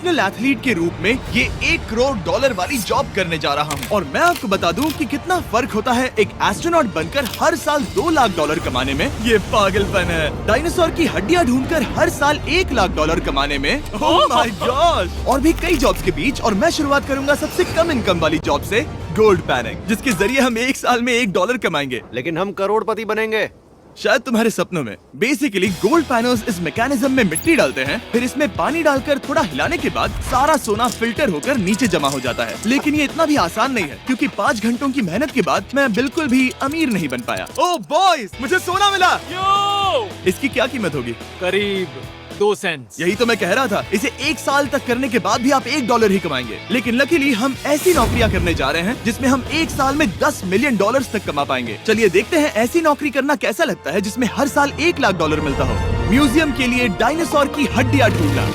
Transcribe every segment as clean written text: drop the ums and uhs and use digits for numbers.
Professional athlete के रूप में ये $1 करोड़ वाली जॉब करने जा रहा हूँ। और मैं आपको बता दूं कि कितना फर्क होता है एक एस्ट्रोनॉट बनकर हर साल $2 लाख कमाने में। ये पागलपन है। डायनासोर की हड्डियाँ ढूंढकर हर साल $1 लाख कमाने में। Oh my God. और भी कई जॉब्स के बीच, और मैं शुरुआत करूंगा सबसे कम इनकम वाली जॉब से, गोल्ड पैनिंग, जिसके जरिए हम एक साल में $1 कमाएंगे। लेकिन हम करोड़पति बनेंगे शायद तुम्हारे सपनों में। बेसिकली गोल्ड पैनर्स इस मैकेनिज्म में मिट्टी डालते हैं, फिर इसमें पानी डालकर थोड़ा हिलाने के बाद सारा सोना फिल्टर होकर नीचे जमा हो जाता है। लेकिन ये इतना भी आसान नहीं है, क्योंकि 5 घंटों की मेहनत के बाद मैं बिल्कुल भी अमीर नहीं बन पाया। ओह बॉयज, मुझे सोना मिला। इसकी क्या कीमत होगी? करीब 2 सेंट्स। यही तो मैं कह रहा था। इसे 1 साल तक करने के बाद भी आप $1 ही कमाएंगे। लेकिन लकीली हम ऐसी नौकरियां करने जा रहे हैं जिसमें हम 1 साल में $10 मिलियन तक कमा पाएंगे। चलिए देखते हैं ऐसी नौकरी करना कैसा लगता है जिसमें हर साल $1 लाख मिलता हो। म्यूजियम के लिए डायनासोर की हड्डियां ढूंढना।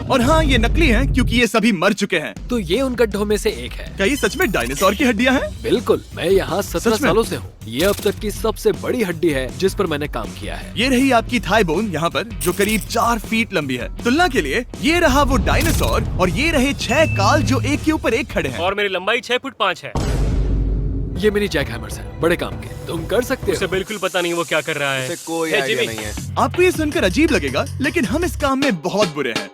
और हाँ, ये नकली हैं क्योंकि ये सभी मर चुके हैं। तो ये उन गड्ढों में से एक है। क्या ये सच में डायनासोर की हड्डियां हैं? बिल्कुल, मैं यहाँ 17 सच में? सालों से हूँ। ये अब तक की सबसे बड़ी हड्डी है जिस पर मैंने काम किया है। ये रही आपकी थाई बोन यहाँ पर, जो करीब 4 फीट लंबी है। तुलना के लिए ये रहा वो डायनासोर, और ये रहे 6 काल जो एक के ऊपर एक खड़े हैं। और मेरी लंबाई 6 फुट 5 है। ये मेरी जैक हैमर्स है, बड़े काम के। तुम कर सकते उसे हो। बिल्कुल पता नहीं वो क्या कर रहा है। इसे कोई हे, आइडिया जिमी। नहीं है। आपको ये सुनकर अजीब लगेगा, लेकिन हम इस काम में बहुत बुरे हैं।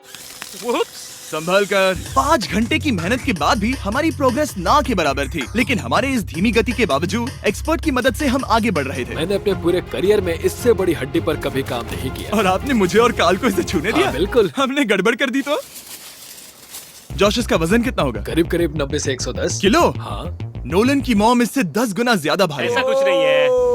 Whoops! संभल कर। 5 घंटे की मेहनत के बाद भी हमारी प्रोग्रेस ना के बराबर थी। लेकिन हमारे इस धीमी गति के बावजूद एक्सपर्ट की मदद से हम आगे बढ़ रहे थे। मैंने अपने पूरे करियर में इससे बड़ी हड्डी पर कभी काम नहीं किया। और आपने मुझे और काल को इसे छूने दिया? हाँ, बिल्कुल। हमने गड़बड़ कर दी तो? जोश, इसका वजन कितना होगा? करीब करीब 90 से 110 किलो? हाँ। नोलन की मॉम इससे 10 गुना ज्यादा भारी ऐसा है। कुछ नहीं है।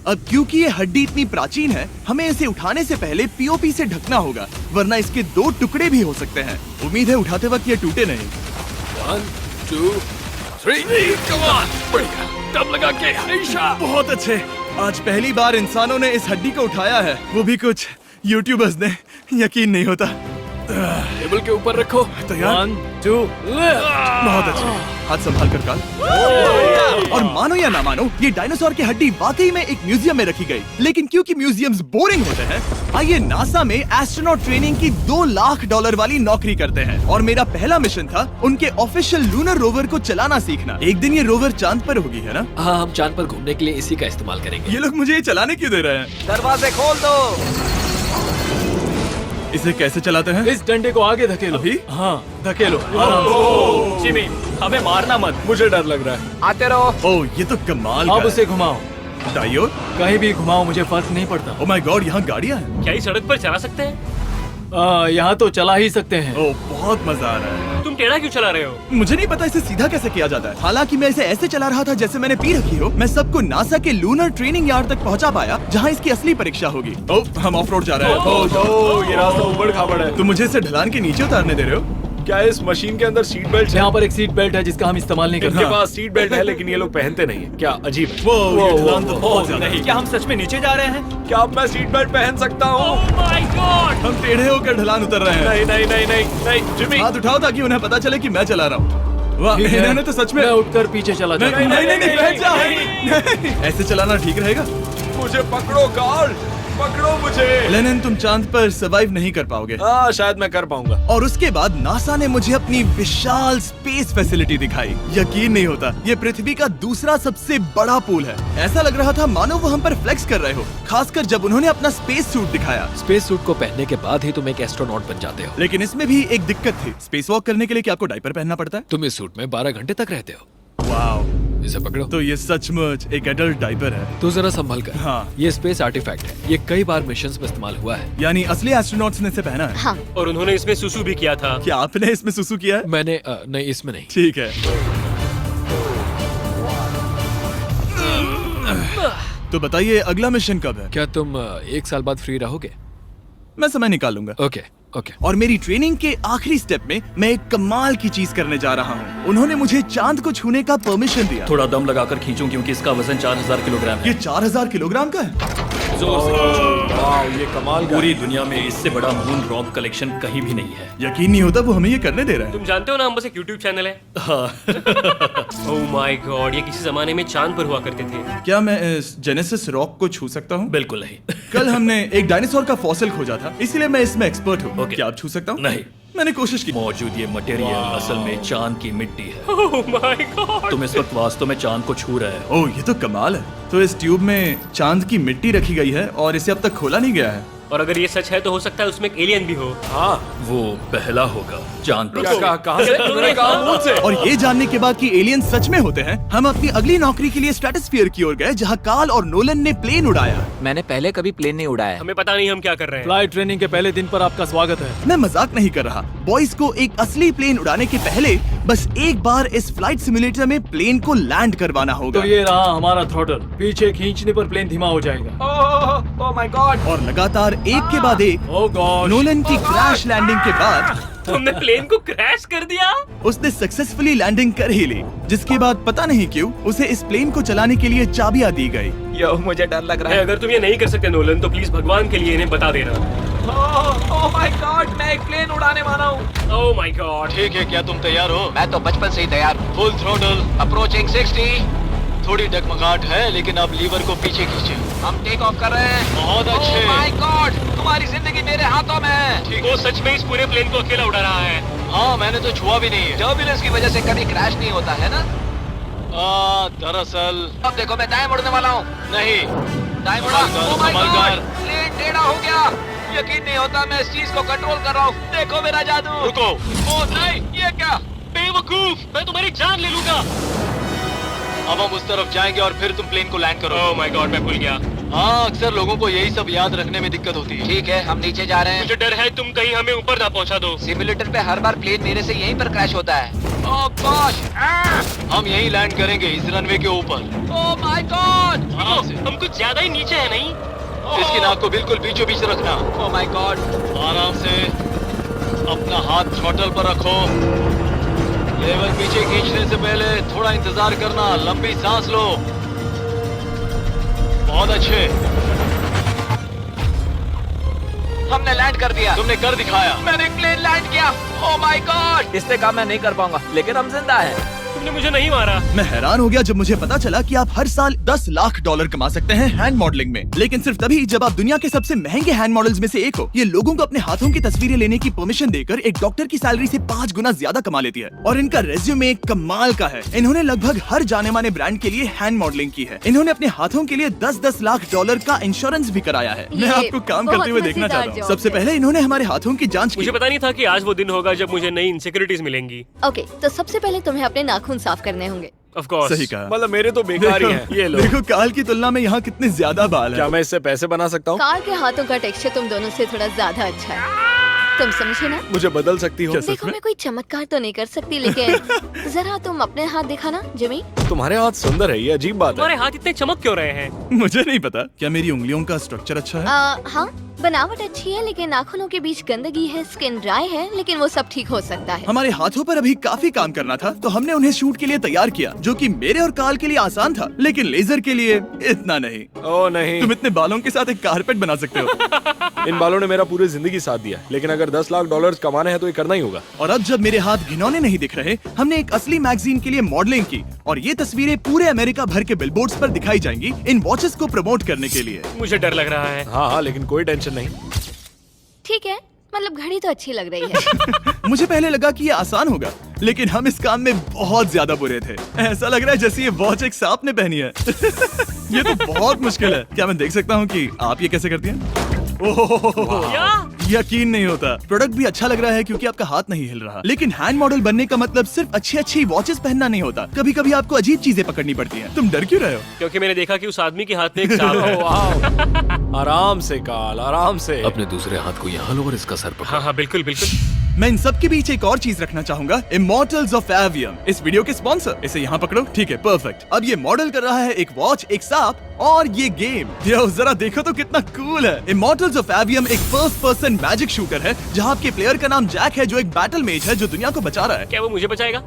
अब क्योंकि ये हड्डी इतनी प्राचीन है, हमें इसे उठाने से पहले पीओपी से ढकना होगा, वरना इसके 2 टुकड़े भी हो सकते हैं। उम्मीद है उठाते वक्त ये टूटे नहीं। 1 2 3 कम ऑन, बढ़िया, दम लगा के हमेशा। बहुत अच्छे। आज पहली बार इंसानों ने इस हड्डी को उठाया है, वो भी कुछ यूट्यूबर्स ने। यकीन नहीं होता। टेबल के ऊपर रखो। तैयार? 1 2 बहुत अच्छे। हाथ संभाल कर काल। और मानो या ना मानो, ये डायनासोर की हड्डी वाकई में एक म्यूजियम में रखी गई। लेकिन क्योंकि म्यूजियम्स बोरिंग होते हैं, आइए नासा में एस्ट्रोनॉट ट्रेनिंग की $2 लाख वाली नौकरी करते हैं। और मेरा पहला मिशन था उनके ऑफिशियल लूनर रोवर को चलाना सीखना। एक दिन ये रोवर चांद पर होगी, है ना? हाँ, हम चांद पर घूमने के लिए इसी का इस्तेमाल करेंगे। ये लोग मुझे ये चलाने क्यों दे रहे हैं? दरवाजे खोल दो। इसे कैसे चलाते हैं? इस डंडे को आगे धकेलो। अभी? हाँ, धकेलो आराम से। जिमी, हमें मारना मत। मुझे डर लग रहा है। आते रहो। ओह, ये तो कमाल अब का उसे घुमाओ। है। दाईं ओर? कहीं भी घुमाओ, मुझे फर्क नहीं पड़ता। ओह माय गॉड, यहाँ गाड़ियाँ हैं। क्या इस सड़क पर चला सकते हैं? यहाँ तो चला ही सकते हैं। ओह, बहुत मजा आ रहा है। तुम टेढ़ा क्यों चला रहे हो? मुझे नहीं पता इसे सीधा कैसे किया जाता है। हालांकि मैं इसे ऐसे चला रहा था जैसे मैंने पी रखी हो। मैं सबको नासा के लूनर ट्रेनिंग यार्ड तक पहुंचा पाया, जहां इसकी असली परीक्षा होगी। ओह, हम ऑफ रोड जा रहे हैं। ये रास्ता उबड़ खाबड़ है। तुम मुझे इसे ढलान के नीचे उतारने दे रहे हो? क्या इस मशीन के अंदर सीट बेल्ट है? यहाँ पर एक सीट बेल्ट है जिसका हम इस्तेमाल नहीं इनके करते। पास सीट बेल्ट है लेकिन ये लोग पहनते नहीं है। क्या अजीब है। वो ये ढलान तो बहुत ज्यादा है। क्या हम सच में नीचे जा रहे हैं? क्या अब मैं सीट बेल्ट पहन सकता हूँ? Oh my God! हम टेढ़े होकर ढलान उतर रहे हैं। नहीं नहीं नहीं नहीं नहीं जिमी। हाथ उठाओ ताकि उन्हें पता चले कि मैं चला रहा हूँ। वाह, ठीक है। इन्होंने तो सच में। मैं उठकर पीछे चला नहीं जाता हूँ। नहीं नहीं, बैठ जा। नहीं। ऐसे चलाना ठीक रहेगा? मुझे पकड़ो कार्ल, पकड़ो मुझे। लेनिन, तुम चांद पर सर्वाइव नहीं कर पाओगे। हाँ, शायद मैं कर पाऊंगा। और उसके बाद नासा ने मुझे अपनी विशाल स्पेस फैसिलिटी दिखाई। यकीन नहीं होता, ये पृथ्वी का दूसरा सबसे बड़ा पूल है। ऐसा लग रहा था मानो वो हम पर फ्लेक्स कर रहे हो, खासकर जब उन्होंने अपना स्पेस सूट दिखाया। स्पेस सूट को पहनने के बाद ही तुम एक एस्ट्रोनॉट बन जाते हो। लेकिन इसमें भी एक दिक्कत थी। स्पेस वॉक करने के लिए क्या आपको डायपर पहनना पड़ता है? तुम इस सूट में 12 घंटे तक रहते हो। वाओ, इसे पकड़ो। तो ये सचमुच एक एडल्ट डायपर है। तो जरा संभल कर। हाँ। ये स्पेस आर्टिफैक्ट है। ये कई बार मिशंस में इस्तेमाल हुआ है। यानी असली एस्ट्रोनॉट्स ने इसे पहना है? हाँ। और उन्होंने इसमें सुसु भी किया था। क्या आपने इसमें सुसु किया है? मैंने नहीं, इसमें नहीं। ठीक है। तो बताइए अगला मिशन कब है? क्या तुम 1 साल बाद फ्री रहोगे? मैं समय निकाल लूंगा। Okay okay. और मेरी ट्रेनिंग के आखिरी स्टेप में मैं एक कमाल की चीज करने जा रहा हूँ। उन्होंने मुझे चांद को छूने का परमिशन दिया। थोड़ा दम लगाकर खींचूं क्योंकि इसका वजन 4000 किलोग्राम है। ये 4000 किलोग्राम का है? जोर से। वाह, ये कमाल का पूरी दुनिया में इससे बड़ा मून रॉक कलेक्शन कहीं भी नहीं है। यकीन नहीं होता वो हमें ये करने दे रहा है। तुम जानते हो ना, हम बस एक YouTube चैनल है। हाँ। Oh my God! ये किसी जमाने में चांद पर हुआ करते थे। क्या मैं इस जेनेसिस रॉक को छू सकता हूँ? बिल्कुल नहीं। कल हमने एक डायनासोर का फॉसिल खोजा था, इसीलिए मैं इसमें एक्सपर्ट हूँ। ओके। क्या आप छू सकता हूँ? नहीं। मैंने कोशिश की। मौजूद ये मटेरियल असल में चांद की मिट्टी है। Oh my God. तुम इस वक्त वास्तव में चांद को छू रहे हो। ओह, ये तो कमाल है। तो इस ट्यूब में चांद की मिट्टी रखी गई है और इसे अब तक खोला नहीं गया है। और अगर ये सच है तो हो सकता है उसमें एक एलियन भी हो। हाँ, वो पहला होगा चांद पर। क्या कहा? कहाँ से? तुमने कहा मुझ से? और ये जानने के बाद कि एलियन सच में होते हैं, हम अपनी अगली नौकरी के लिए स्ट्रेटोस्फीयर की ओर गए, जहाँ कार्ल और नोलन ने प्लेन उड़ाया। मैंने पहले कभी प्लेन नहीं उड़ाया। हमें पता नहीं हम क्या कर रहे हैं। फ्लाइट ट्रेनिंग के पहले दिन पर आपका स्वागत है। मैं मजाक नहीं कर रहा। बॉयज को एक असली प्लेन उड़ाने के पहले बस एक बार इस फ्लाइट सिमुलेटर में प्लेन को लैंड करवाना होगा। तो ये रहा हमारा थ्रॉटल। पीछे खींचने पर प्लेन धीमा हो जाएगा। Oh my God. और लगातार एक के बाद एक ओह गॉड। नोलन की क्रैश लैंडिंग के बाद तुमने प्लेन को क्रैश कर दिया। उसने सक्सेसफुली लैंडिंग कर ही ली, जिसके बाद पता नहीं क्यों उसे इस प्लेन को चलाने के लिए चाबियां दी गई। यो, मुझे डर लग रहा है। अगर तुम ये नहीं कर सकते नोलन तो प्लीज भगवान के लिए इन्हें बता देना। ओह माय गॉड, मैं एक प्लेन उड़ाने वाला हूँ। Oh my God. ठीक है, क्या तुम तैयार हो? मैं तो बचपन से ही तैयार हूँ। Full throttle. अप्रोचिंग 60। थोड़ी डगमगाहट है, लेकिन अब लीवर को पीछे खींचे। हम टेक ऑफ कर रहे हैं। बहुत अच्छे। ओह माय गॉड, तुम्हारी जिंदगी मेरे हाथों में है। ठीक वो है। सच में इस पूरे प्लेन को अकेला उड़ा रहा है। हाँ, मैंने तो छुआ भी नहीं है। टर्बुलेंस की वजह से कभी क्रैश नहीं होता है ना। दरअसल अब देखो, मैं दाएं मुड़ने वाला हूँ। नहीं। दाएं मुड़ा। संभल कर, ओह माय संभल गॉड, कर। प्लेन टेढ़ा हो गया। यकीन नहीं होता, मैं इस चीज को कंट्रोल कर रहा हूँ। देखो मेरा जादू। रुको। ओह नहीं, ये क्या? बेवकूफ, मैं तुम्हारी जान ले लूंगा। अब हम उस तरफ जाएंगे और फिर तुम प्लेन को लैंड करो। ओह माय गॉड, मैं भूल गया। हाँ, अक्सर लोगों को यही सब याद रखने में दिक्कत होती है। ठीक है, हम नीचे जा रहे हैं। मुझे डर है तुम कहीं हमें ऊपर ना पहुंचा दो। सिमुलेटर पे हर बार प्लेन मेरे से यहीं पर क्रैश होता है। ओह गॉश। हम यहीं लैंड करेंगे, इस रनवे के ऊपर। Oh my God. आराम से। हम कुछ ज्यादा ही नीचे है नहीं? इसकी नाक को बिल्कुल बीचों बीच रखना। Oh my God. आराम से। अपना हाथ थ्रॉटल पर रखो। लेवल पीछे खींचने से पहले थोड़ा इंतजार करना। लंबी सांस लो। बहुत अच्छे। हमने लैंड कर दिया। तुमने कर दिखाया। मैंने प्लेन लैंड किया। Oh my God. इसने कहा मैं नहीं कर पाऊंगा, लेकिन हम जिंदा हैं। तुमने मुझे नहीं मारा। मैं हैरान हो गया जब मुझे पता चला कि आप हर साल 10 लाख डॉलर कमा सकते हैं हैंड मॉडलिंग में, लेकिन सिर्फ तभी जब आप दुनिया के सबसे महंगे हैंड मॉडल्स में से एक हो। ये लोगों को अपने हाथों की तस्वीरें लेने की परमिशन देकर एक डॉक्टर की सैलरी से 5 गुना ज्यादा कमा लेती है। और इनका रेज्यूमे कमाल का है। इन्होंने लगभग हर जाने माने ब्रांड के लिए हैंड मॉडलिंग की है। इन्होंने अपने हाथों के लिए 10-10 लाख डॉलर का इंश्योरेंस भी कराया है। मैं आपको काम करते हुए देखना चाहता हूँ। सबसे पहले इन्होंने हमारे हाथों की जाँच की। मुझे पता नहीं था कि आज वो दिन होगा जब मुझे नई इनसिक्योरिटीज मिलेंगी। ओके, तो सबसे पहले तुम्हें अपने नाखून साफ करने होंगे। Of course. सही कहा। मतलब मेरे तो बेकार ही हैं। ये लो। देखो काल की तुलना में यहाँ कितने ज्यादा बाल क्या हैं। मैं इससे पैसे बना सकता हूँ? कार के हाथों का टेक्सचर तुम दोनों से थोड़ा ज्यादा अच्छा है। तुम समझे ना? मुझे बदल सकती हो? देखो, मैं कोई चमत्कार तो नहीं कर सकती, लेकिन जरा तुम अपने हाथ दिखाना जिमी। तुम्हारे हाथ सुंदर है, ये अजीब बात है। तुम्हारे हाथ इतने चमक क्यों रहे हैं? मुझे नहीं पता। क्या मेरी उंगलियों का स्ट्रक्चर अच्छा है? हाँ, बनावट अच्छी है, लेकिन नाखूनों के बीच गंदगी है, स्किन ड्राई है, लेकिन वो सब ठीक हो सकता है। हमारे हाथों पर अभी काफी काम करना था, तो हमने उन्हें शूट के लिए तैयार किया, जो कि मेरे और काल के लिए आसान था, लेकिन लेजर के लिए इतना नहीं। ओह नहीं। तुम इतने बालों के साथ एक कारपेट बना सकते हो। इन बालों ने मेरा पूरी जिंदगी साथ दिया, लेकिन अगर 10 लाख डॉलर कमाने हैं तो ये करना ही होगा। और अब जब मेरे हाथ घिनौने नहीं दिख रहे, हमने एक असली मैगजीन के लिए मॉडलिंग की, और ये तस्वीरें पूरे अमेरिका भर के बिलबोर्ड्स पर दिखाई जाएंगी इन वॉचेस को प्रमोट करने के लिए। मुझे डर लग रहा है। हाँ, लेकिन कोई टेंशन नहीं। ठीक है, मतलब घड़ी तो अच्छी लग रही है। मुझे पहले लगा कि ये आसान होगा, लेकिन हम इस काम में बहुत ज्यादा बुरे थे। ऐसा लग रहा है जैसे ये वॉच एक सांप ने पहनी है। ये तो बहुत मुश्किल है। क्या मैं देख सकता हूँ कि आप ये कैसे करती हैं? ओह, यकीन नहीं होता। प्रोडक्ट भी अच्छा लग रहा है क्योंकि आपका हाथ नहीं हिल रहा, लेकिन हैंड मॉडल बनने का मतलब सिर्फ अच्छी वॉचेस पहनना नहीं होता। कभी कभी आपको अजीब चीजें पकड़नी पड़ती हैं। तुम डर क्यों रहे हो? क्योंकि मैंने देखा कि उस आदमी के हाथ में एक सांप है। वाह। आराम से काल, आराम से। अपने दूसरे हाथ को यहाँ लो और इसका सर पकड़ो। हाँ हाँ, बिल्कुल बिल्कुल। मैं इन सब के बीच एक और चीज रखना चाहूंगा, इमॉर्टल्स ऑफ एवियम, इस वीडियो के स्पॉन्सर। इसे यहाँ पकड़ो। ठीक है, परफेक्ट। अब ये मॉडल कर रहा है एक वॉच, एक सांप और ये गेम। जरा देखो तो कितना कूल है। इमॉर्टल्स ऑफ एवियम एक फर्स्ट पर्सन मैजिक शूटर है, जहाँ आपके प्लेयर का नाम जैक है, जो एक बैटल मेज है जो दुनिया को बचा रहा है। क्या वो मुझे बचाएगा?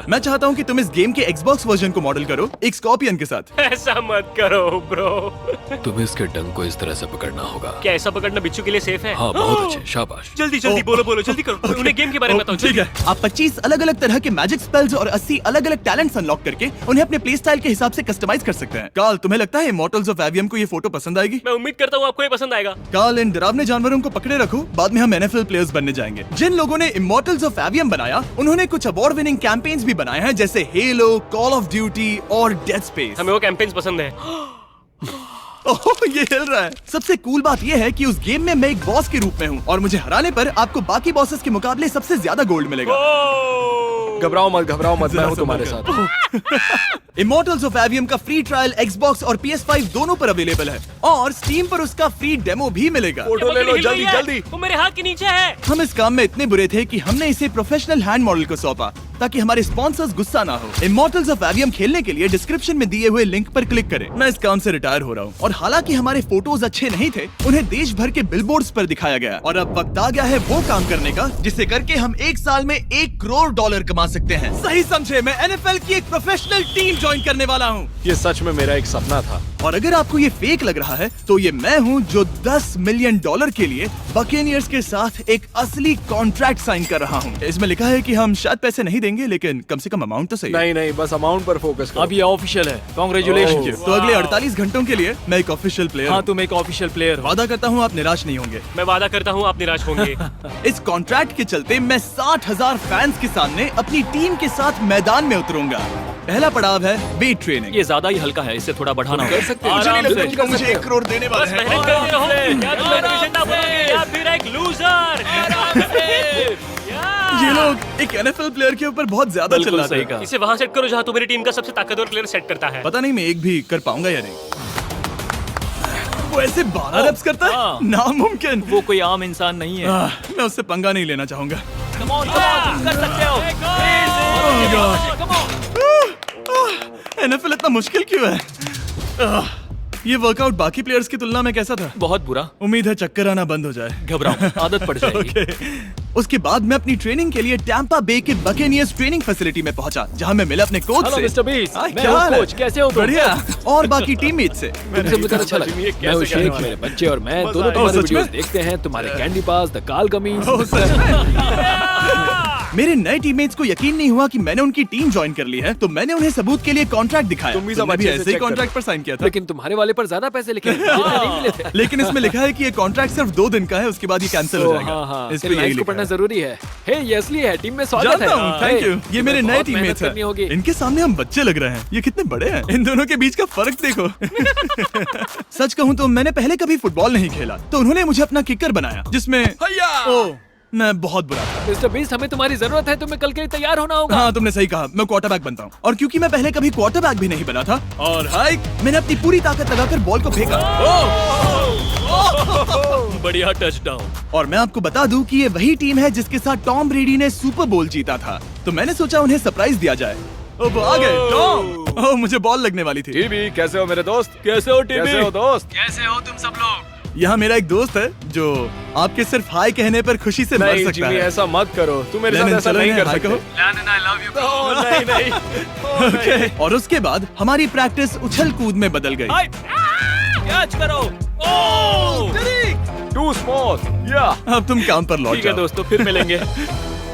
मैं चाहता हूँ कि तुम इस गेम के Xbox वर्जन को मॉडल करो, एक स्कॉर्पियन के साथ। ऐसा मत करो ब्रो। तुम्हें इसके डंक को इस तरह से पकड़ना होगा। क्या ऐसा पकड़ना बिच्छू के लिए सेफ है? हाँ, बहुत अच्छे, शाबाश। जल्दी जल्दी बोलो बोलो जल्दी करो, उन्हें गेम के बारे में बताओ। ठीक है, आप 25 अलग अलग तरह के मैजिक स्पेल्स और 80 अलग अलग टैलेंट्स अनलॉक करके उन्हें अपने प्ले स्टाइल के हिसाब से कस्टमाइज कर सकते हैं। कार्ल, तुम्हें लगता है इमॉर्टल्स ऑफ एवियम को ये फोटो पसंद आएगी? मैं उम्मीद करता हूँ आपको ये पसंद आएगा। कार्ल, इन डरावने जानवरों को पकड़े रखो, बाद में हम NFL प्लेयर्स बनने जाएंगे। जिन लोगों ने इमॉर्टल्स ऑफ एवियम बनाया, उन्होंने कुछ अवार्ड विनिंग कैंपेन्स भी बनाए हैं, जैसे हेलो, कॉल ऑफ ड्यूटी और डेड स्पेस। हमें वो कैंपेन्स पसंद है। ओह, ये हिल रहा है। सबसे कूल बात ये है कि उस गेम में मैं एक बॉस के रूप में हूँ और मुझे हराने पर आपको बाकी बॉसेस के मुकाबले सबसे ज्यादा गोल्ड मिलेगा। घबराओ मत, मैं हूँ तुम्हारे साथ। इमॉर्टल्स ऑफ एवियम का फ्री ट्रायल Xbox और PS5 दोनों पर अवेलेबल है और Steam पर उसका फ्री डेमो भी मिलेगा। फोटो ले लो जल्दी। वो मेरे हाथ के नीचे है। हम इस काम में इतने बुरे थे कि हमने इसे प्रोफेशनल हैंड मॉडल को सौंपा ताकि हमारे स्पॉन्सर्स गुस्सा ना हो। इमॉर्टल्स ऑफ एवियम खेलने के लिए डिस्क्रिप्शन में दिए हुए लिंक पर क्लिक करें। मैं इस काम से रिटायर हो रहा हूँ और हालांकि हमारे फोटोज अच्छे नहीं थे, उन्हें देश भर के बिलबोर्ड्स पर दिखाया गया और अब वक्त आ गया है वो काम करने का जिसे करके हम एक साल में $1 करोड़ कमा सकते हैं। सही समझे, मैं NFL की एक प्रोफेशनल टीम ज्वाइन करने वाला हूँ। ये सच में मेरा एक सपना था। और अगर आपको ये फेक लग रहा है तो ये मैं हूँ जो $10 मिलियन के लिए बकेनियर्स के साथ एक असली कॉन्ट्रैक्ट साइन कर रहा हूँ। इसमें लिखा है कि हम शायद पैसे नहीं देंगे, लेकिन कम से कम अमाउंट तो सही। नहीं, बस अमाउंट पर फोकस करो। अब ये ऑफिशियल है। कांग्रेचुलेशन। तो अगले 48 घंटों के लिए मैं एक ऑफिशियल प्लेयर हाँ, हूँ। तुम एक ऑफिशियल प्लेयर हो। वादा करता हूँ आप निराश नहीं होंगे। मैं वादा करता हूँ आप निराश होंगे। इस कॉन्ट्रैक्ट के चलते मैं 60,000 फैंस के सामने अपनी टीम के साथ मैदान में उतरूंगा। पहला पड़ाव है वेट ट्रेनिंग। ये ज्यादा ही हल्का है, इसे थोड़ा बढ़ाना होगा। कर सकते हैं। मुझे नहीं लगता कि वो मुझे $1 करोड़ देने वाले बस हैं। मेहनत करते रहो। या तुम मोटिवेशन ना भूलोगे या फिर एक लूजर। ये लोग एक NFL प्लेयर के ऊपर बहुत ज्यादा बिल्कुल चिल्लाते सही हैं। कहा। इसे वहाँ सेट करो जहाँ तुम्हारी टीम का सबसे ताकतवर प्लेयर सेट करता है। पता नहीं मैं एक भी कर पाऊंगा या नहीं। वो ऐसे 12 reps करता है, हाँ। नामुमकिन। वो कोई आम इंसान नहीं है। मैं उससे पंगा नहीं लेना चाहूंगा। Come on, तुम कर सकते हो। NFL इतना मुश्किल क्यों है? ये वर्कआउट बाकी प्लेयर्स की तुलना में कैसा था? बहुत बुरा। उम्मीद है चक्कर आना बंद हो जाए। घबराओ, आदत पड़ जाएगी। ओके। उसके बाद मैं अपनी ट्रेनिंग के लिए टैंपा बे के बकेनियर्स ट्रेनिंग फैसिलिटी में पहुंचा, जहां मैं मिला अपने कोच हेलो से। मिस्टर बीस, हाय, मैं क्या हूँ हाल है? कोच। कैसे हो तुम? बढ़िया। और बाकी टीममेट से। तुमसे मिलकर अच्छा लगा। मैं हूँ शेख, मेरे बच्चे और मैं दोनों तुम्हारे सच में? वीडियोस देखते हैं, तुम्हारे कैंडी पास, द काल गमीज। ओह, सच में? मेरे नए टीममेट्स को यकीन नहीं हुआ कि मैंने उनकी टीम ज्वाइन कर ली है, तो मैंने उन्हें सबूत के लिए कॉन्ट्रैक्ट दिखाया। तुम भी सब तुमने भी अच्छे से ऐसे ही check कॉन्ट्रैक्ट पर साइन किया था। लेकिन तुम्हारे वाले पर ज्यादा पैसे लिखे हैं, जितने नहीं मिले थे। लेकिन इसमें लिखा है कि ये कॉन्ट्रैक्ट सिर्फ 2 दिन का है, उसके बाद ये कैंसिल हो जाएगा। हाँ, इस पे इन यही लाइन्स को लिखा पढ़ना है। जरूरी है। हे, ये असली है, टीम में स्वागत है। जानता हूँ, थैंक यू। ये मेरे नए बहुत मेहनत टीममेट्स करनी होगी। हैं। इनके सामने हम बच्चे लग रहे हैं। ये कितने बड़े हैं। इन दोनों के बीच का फर्क देखो। सच कहूँ तो मैंने पहले कभी फुटबॉल नहीं खेला, तो उन्होंने मुझे अपना किकर बनाया, जिसमें ओह, मैं बहुत बुरा था। मिस्टर बीस, हमें तुम्हारी जरूरत है, तुम्हें कल के लिए तैयार होना होगा। हाँ, तुमने सही कहा। मैं क्वार्टरबैक बनता हूँ और क्योंकि मैं पहले कभी क्वार्टरबैक भी नहीं बना था और हाइक, मैंने अपनी पूरी ताकत लगाकर बॉल को फेंका। बढ़िया टचडाउन। और मैं आपको बता दूं कि ये वही टीम है जिसके साथ टॉम ब्रेडी ने सुपर बोल जीता था, तो मैंने सोचा उन्हें सरप्राइज दिया जाए। अब आ गए टॉम। ओह, मुझे बॉल लगने वाली थी। टीबी, कैसे हो मेरे दोस्त? कैसे हो टीबी? कैसे हो दोस्त? कैसे हो तुम सब लोग? यहाँ मेरा एक दोस्त है जो आपके सिर्फ हाय कहने पर खुशी से मर नहीं सकता जिमी, है। ऐसा मत करो। तू मेरे साथ लेनिन, ऐसा चलो नहीं इन्हें कर हाय सकते। कहो। ओह, नहीं। ओके। और उसके बाद हमारी प्रैक्टिस उछल कूद में बदल गई। कैच करो। Too small. Yeah. अब तुम काम पर लौट ठीक है जाओ। दोस्तों, फिर मिलेंगे।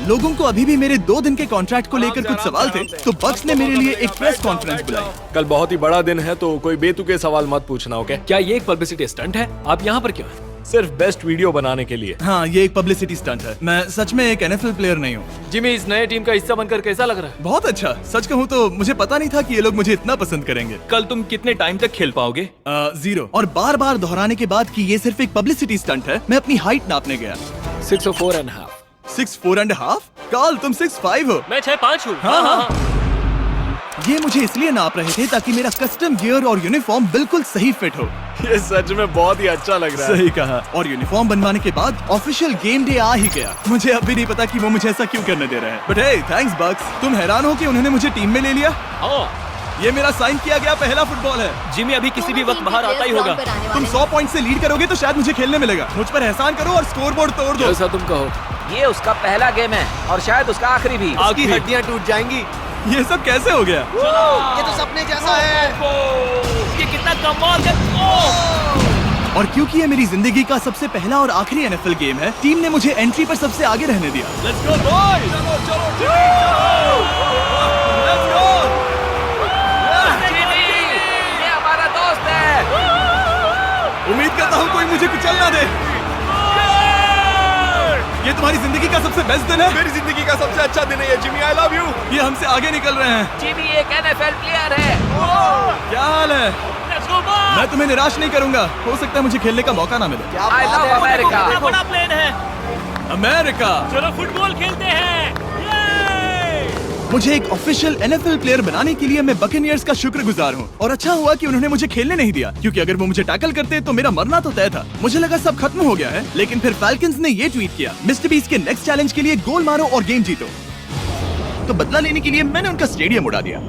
लोगों को अभी भी मेरे 2 दिन के कॉन्ट्रैक्ट को लेकर कुछ सवाल थे, तो बक्स ने मेरे लिए एक प्रेस कॉन्फ्रेंस बुलाई। कल बहुत ही बड़ा दिन है, तो कोई बेतुके सवाल मत पूछना, ओके? क्या ये एक पब्लिसिटी स्टंट है? आप यहाँ पर क्यों हैं? सिर्फ बेस्ट वीडियो बनाने के लिए। हाँ, ये एक पब्लिसिटी स्टंट है। मैं सच में एक NFL प्लेयर नहीं हूँ। जिमी, इस नए टीम का हिस्सा बनकर कैसा लग रहा है? बहुत अच्छा। सच कहूँ तो मुझे पता नहीं था कि ये लोग मुझे इतना पसंद करेंगे। कल तुम कितने टाइम तक खेल पाओगे? 0। और बार बार दोहराने के बाद कि ये सिर्फ एक पब्लिसिटी स्टंट है, मैं अपनी हाइट नापने गया। 6'4.5". 6'4.5"? कार्ल, तुम 6'5" हो। मैं 6'5" हूँ। हाँ। ये मुझे इसलिए नाप रहे थे ताकि मेरा कस्टम गियर और यूनिफॉर्म बिल्कुल सही फिट हो। ये सच में बहुत ही अच्छा लग रहा है। सही कहा। और यूनिफॉर्म बनवाने के बाद ऑफिशियल गेम डे आ ही गया। मुझे अब भी नहीं पता कि वो मुझे ऐसा क्यों करने दे रहे हैं। बट हे, थैंक्स बक्स। तुम हैरान हो कि उन्होंने मुझे टीम में ले लिया? ये मेरा साइन किया गया पहला फुटबॉल है। जिमी अभी किसी भी वक्त बाहर आता ही होगा। तुम 100 पॉइंट से लीड करोगे तो शायद मुझे खेलने मिलेगा। मुझ पर एहसान करो और स्कोर बोर्ड तोड़ दो। जैसा तुम कहो। ये उसका पहला गेम है और शायद उसका आखिरी भी। उसकी हड्डियां टूट जाएंगी। ये सब कैसे हो गया? ये तो सपने जैसा है। ये कितना कमाल है। और क्योंकि ये मेरी जिंदगी का सबसे पहला और आखिरी एनएफएल गेम है, टीम ने मुझे एंट्री पर सबसे आगे रहने दिया। Let's go, boys! Let's go! Jimmy, ये हमारा दोस्त है। उम्मीद करता हूँ कोई मुझे कुचल ना दे। ये तुम्हारी जिंदगी का सबसे बेस्ट दिन है। मेरी जिंदगी का सबसे अच्छा दिन है ये, जिमी। I love you! ये हमसे आगे निकल रहे हैं। जिमी एक एनएफएल प्लेयर है। क्या हाल है? Let's go boss. मैं तुम्हें निराश नहीं करूंगा। हो सकता है मुझे खेलने का मौका ना मिले। I love America. कितना बड़ा प्लेन है। अमेरिका। चलो फुटबॉल खेलते हैं। ये! मुझे एक ऑफिशियल एनएफएल प्लेयर बनाने के लिए मैं बकेनियर्स का शुक्रगुजार हूँ। और अच्छा हुआ कि उन्होंने मुझे खेलने नहीं दिया, क्योंकि अगर वो मुझे टैकल करते तो मेरा मरना तो तय था। मुझे लगा सब खत्म हो गया है, लेकिन फिर फैल्कन्स ने ये ट्वीट किया, मिस्टर बीस्ट के नेक्स्ट चैलेंज के लिए गोल मारो और गेम जीतो। तो बदला लेने के लिए मैंने उनका स्टेडियम उड़ा दिया।